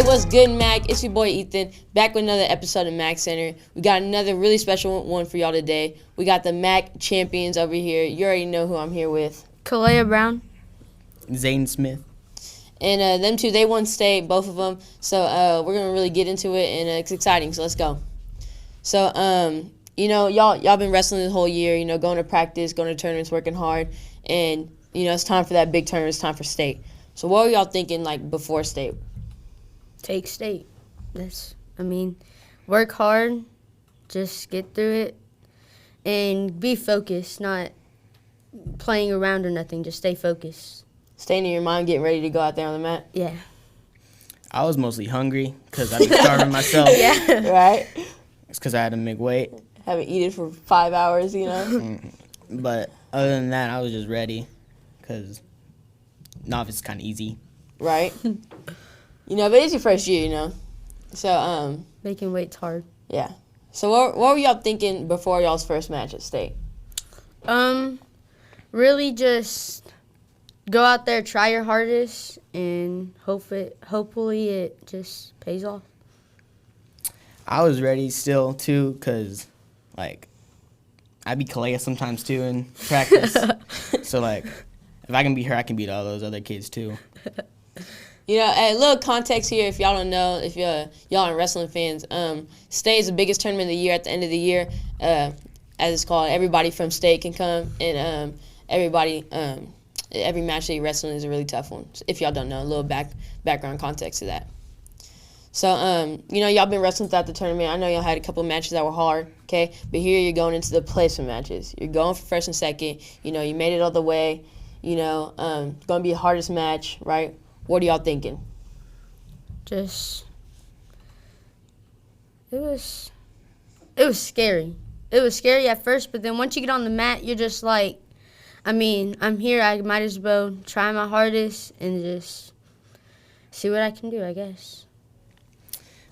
What's good, Mac? It's your boy Ethan, back with another episode of Mac Center. We got another really special one for y'all today. We got the Mac champions over here. You already know who I'm here with. Kaleb Brown. Zane Smith. And them two, they won state, both of them. So we're gonna really get into it, and it's exciting. So let's go. So y'all been wrestling this whole year. Going to practice, going to tournaments, working hard, and it's time for that big tournament. It's time for state. So what were y'all thinking before state? Take state. Work hard, just get through it, and be focused, not playing around or nothing. Just stay focused. Staying in your mind, getting ready to go out there on the mat? Yeah. I was mostly hungry because I've been starving myself. Yeah. Right? It's because I had to make weight. Haven't eaten for 5 hours, But other than that, I was just ready because novice is kind of easy. Right? But it's your first year, So, making weights hard. Yeah. So what were y'all thinking before y'all's first match at state? Really just go out there, try your hardest, and hopefully it just pays off. I was ready still, too, because, I beat Kaleb sometimes, too, in practice. So, if I can beat her, I can beat all those other kids, too. A little context here, if y'all don't know, if y'all are wrestling fans, state is the biggest tournament of the year at the end of the year, as it's called. Everybody from state can come, and every match that you're wrestling is a really tough one. So if y'all don't know, a little background context to that. So, y'all been wrestling throughout the tournament. I know y'all had a couple of matches that were hard, okay? But here you're going into the placement matches. You're going for first and second. You made it all the way. It's going to be the hardest match, right? What are y'all thinking? It was scary. It was scary at first, but then once you get on the mat, you're just I'm here. I might as well try my hardest and just see what I can do, I guess.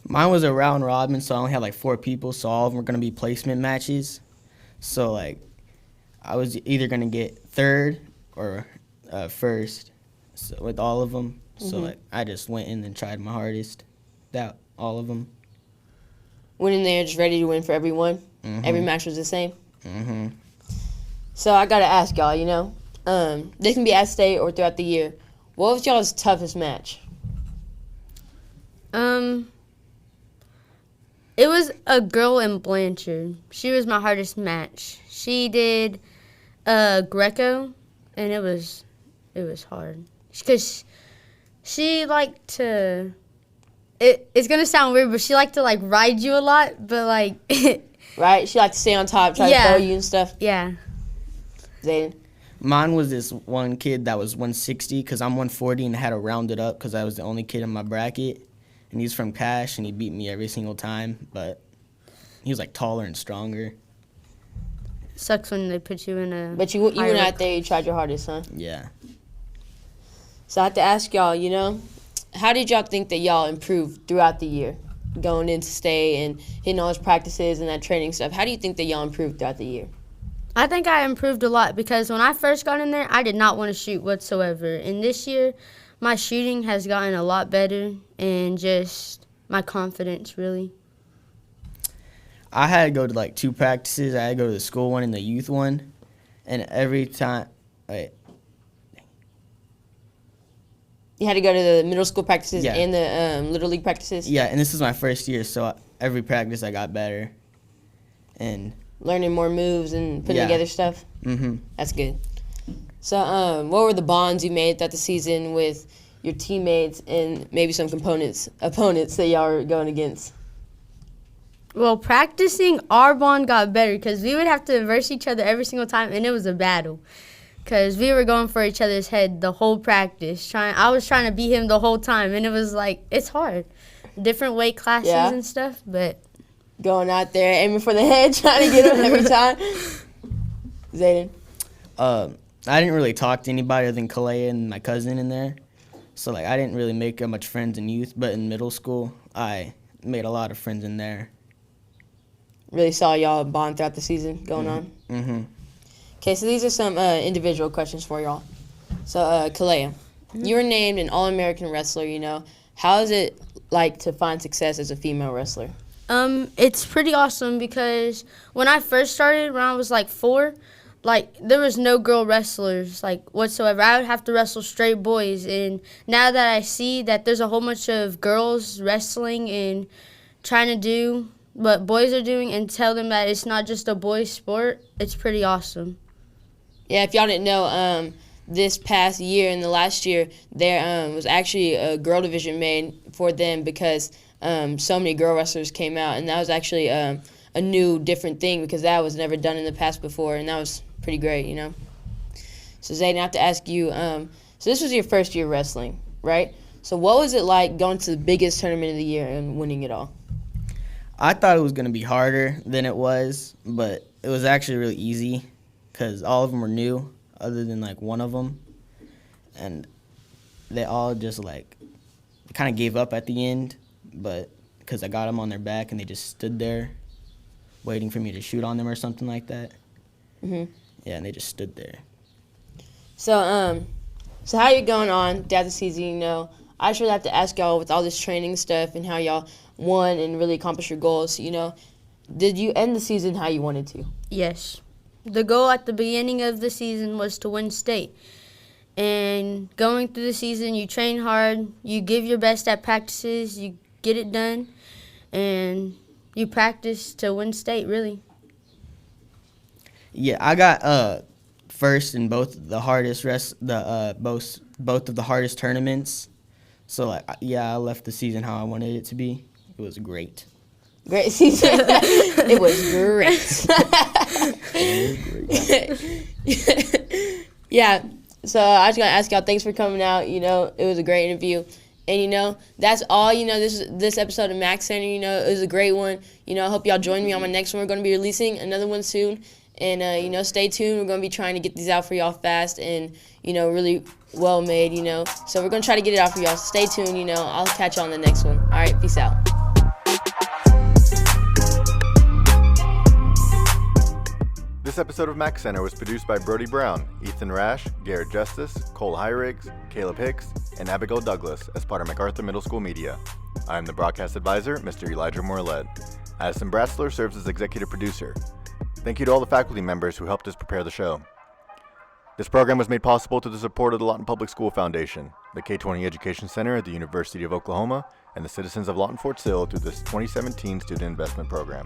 Mine was a round robin, so I only had 4 people, so all of them were going to be placement matches. So, I was either going to get third or first with all of them. So, I just went in and tried my hardest without all of them. Went in there just ready to win for everyone? Mm-hmm. Every match was the same? Mm-hmm. So, I got to ask y'all, this can be at state or throughout the year. What was y'all's toughest match? It was a girl in Blanchard. She was my hardest match. She did Greco, and it was hard. Because she liked to, it's going to sound weird, but she liked to, ride you a lot, but, Right? She liked to stay on top, try to throw you and stuff? Yeah. Zayden? Mine was this one kid that was 160 because I'm 140 and I had to round it up because I was the only kid in my bracket. And he's from Cash, and he beat me every single time, but he was, taller and stronger. Sucks when they put you in a... But you went out there, you tried your hardest, huh? Yeah. So I have to ask y'all, how did y'all think that y'all improved throughout the year? Going into state and hitting all those practices and that training stuff. How do you think that y'all improved throughout the year? I think I improved a lot because when I first got in there, I did not want to shoot whatsoever. And this year, my shooting has gotten a lot better and just my confidence, really. I had to go to, 2 practices. I had to go to the school one and the youth one. And every time, You had to go to the middle school practices Yeah. and the Little League practices? Yeah, and this is my first year, so every practice I got better. And Learning more moves and putting together stuff? Mm-hmm. That's good. So what were the bonds you made throughout the season with your teammates and maybe some opponents that y'all were going against? Well, practicing, our bond got better because we would have to verse each other every single time, and it was a battle because we were going for each other's head the whole practice. I was trying to beat him the whole time, and it was it's hard. Different weight classes and stuff, but... Going out there, aiming for the head, trying to get him every time. Zayden? I didn't really talk to anybody other than Kaleb and my cousin in there. So, I didn't really make much friends in youth, but in middle school, I made a lot of friends in there. Really saw y'all bond throughout the season going on? Mm-hmm. Okay, so these are some individual questions for y'all. So, Kaleb, you were named an All-American wrestler, How is it like to find success as a female wrestler? It's pretty awesome because when I first started, when I was like 4, like there was no girl wrestlers like whatsoever. I would have to wrestle straight boys, and now that I see that there's a whole bunch of girls wrestling and trying to do what boys are doing and tell them that it's not just a boys sport, it's pretty awesome. Yeah, if y'all didn't know, this past year and the last year, there was actually a girl division made for them because so many girl wrestlers came out, and that was actually a new, different thing because that was never done in the past before, and that was pretty great, you know. So Zayden, I have to ask you, so this was your first year wrestling, right? So what was it like going to the biggest tournament of the year and winning it all? I thought it was going to be harder than it was, but it was actually really easy because all of them were new other than like one of them, and they all just like kind of gave up at the end, but because I got them on their back and they just stood there waiting for me to shoot on them or something like that. Mhm. Yeah, and they just stood there. So so how you going on throughout the season? You know, I just really have to ask y'all with all this training stuff and how y'all won and really accomplished your goals. You know, did you end the season how you wanted to? Yes. The goal at the beginning of the season was to win state. And going through the season, you train hard, you give your best at practices, you get it done, and you practice to win state, really. Yeah, I got first in both the hardest both of the hardest tournaments. So like, yeah, I left the season how I wanted it to be. It was great. Great season. It was great. Yeah. So I just gotta ask y'all, thanks for coming out. You know, it was a great interview. And, you know, that's all. You know, this episode of Max Center, you know, it was a great one. You know, I hope y'all join me on my next one. We're going to be releasing another one soon. And, you know, stay tuned. We're going to be trying to get these out for y'all fast and, you know, really well made, you know. So we're going to try to get it out for y'all. Stay tuned, you know. I'll catch y'all on the next one. All right, peace out. This episode of Max Center was produced by Brody Brown, Ethan Rash, Garrett Justice, Cole Heirigs, Kaleb Hicks, and Abigail Douglas as part of MacArthur Middle School Media. I am the broadcast advisor, Mr. Elijah Morlett. Addison Bratzler serves as executive producer. Thank you to all the faculty members who helped us prepare the show. This program was made possible through the support of the Lawton Public School Foundation, the K20 Education Center at the University of Oklahoma, and the citizens of Lawton-Fort Sill through this 2017 Student Investment Program.